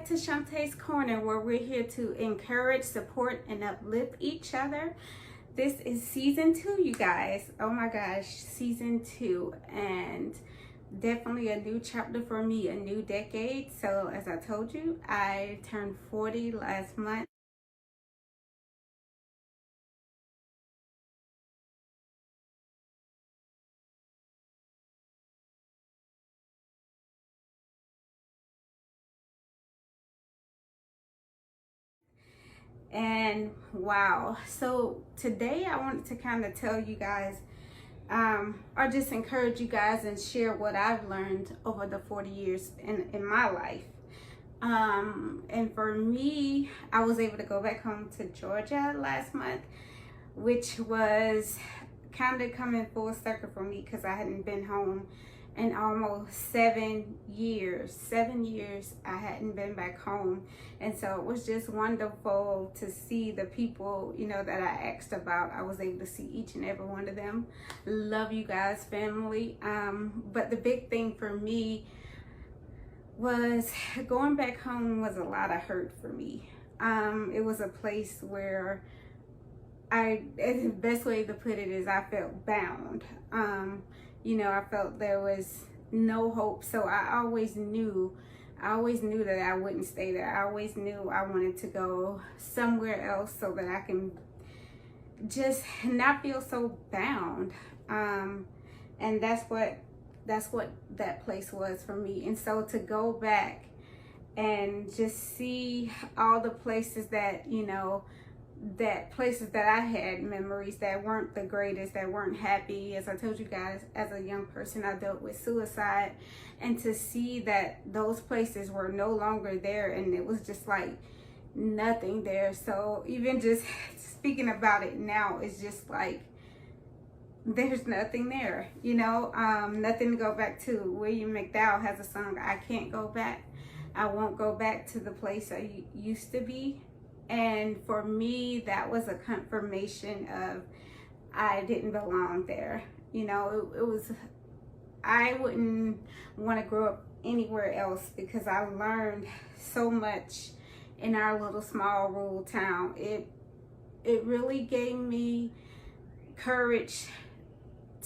back to Shante's Corner, where we're here to encourage, support, and uplift each other. This is season 2, you guys. Oh my gosh, season 2. And definitely a new chapter for me, a new decade. So as I told you, I turned 40 last month. And wow, so today I wanted to kind of tell you guys or just encourage you guys and share what I've learned over the 40 years in my life. And for me, I was able to go back home to Georgia last month, which was kind of coming full circle for me because I hadn't been home in almost 7 years. 7 years I hadn't been back home. And so it was just wonderful to see the people, that I asked about. I was able to see each and every one of them. Love you guys, family. But the big thing for me was going back home was a lot of hurt for me. It was a place where the best way to put it is I felt bound. I felt there was no hope. So I always knew that I wouldn't stay there. I always knew I wanted to go somewhere else so that I can just not feel so bound. And that's what that place was for me. And so to go back and just see all the places that, that I had memories that weren't the greatest, that weren't happy. As I told you guys, as a young person, I dealt with suicide, and to see that those places were no longer there and it was just like nothing there. So even just speaking about it now, it's just like there's nothing there, nothing to go back to. William McDowell has a song, I can't go back. I won't go back to the place I used to be. And for me, that was a confirmation of I didn't belong there. I wouldn't want to grow up anywhere else because I learned so much in our little small rural town. It really gave me courage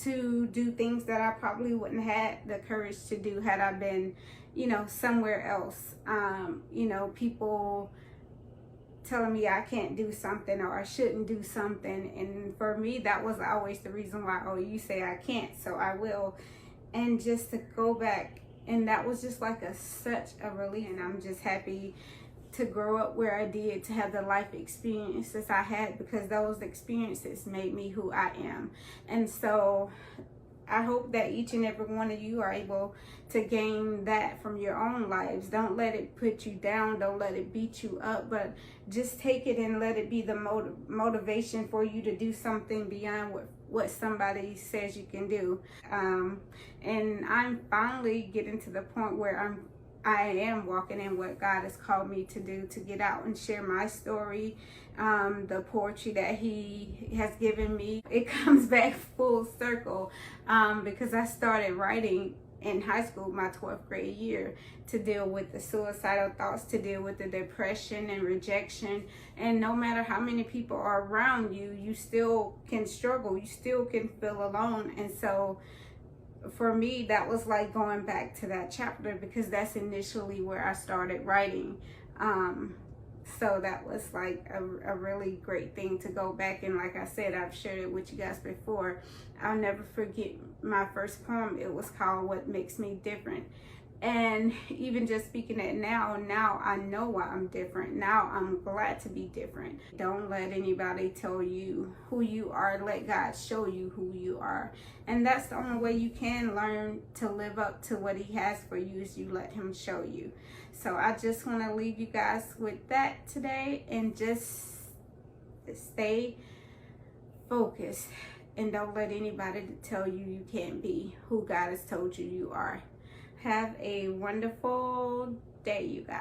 to do things that I probably wouldn't have had the courage to do had I been, somewhere else. People telling me I can't do something or I shouldn't do something, and for me that was always the reason why, oh, you say I can't, so I will. And just to go back, and that was just like such a relief. And I'm just happy to grow up where I did, to have the life experiences I had, because those experiences made me who I am. And so I hope that each and every one of you are able to gain that from your own lives. Don't let it put you down. Don't let it beat you up, but just take it and let it be the motivation for you to do something beyond what somebody says you can do. And I'm finally getting to the point where I am walking in what God has called me to do, to get out and share my story, the poetry that He has given me. It comes back full circle because I started writing in high school, my 12th grade year, to deal with the suicidal thoughts, to deal with the depression and rejection. And no matter how many people are around you, you still can struggle, you still can feel alone. And so for me, that was like going back to that chapter, because that's initially where I started writing. So that was like a really great thing to go back. And like I said, I've shared it with you guys before. I'll never forget my first poem. It was called What Makes Me Different. And even just speaking it now I know why I'm different. Now I'm glad to be different. Don't let anybody tell you who you are. Let God show you who you are. And that's the only way you can learn to live up to what He has for you, is you let Him show you. So I just want to leave you guys with that today, and just stay focused and don't let anybody tell you you can't be who God has told you you are. Have a wonderful day, you guys.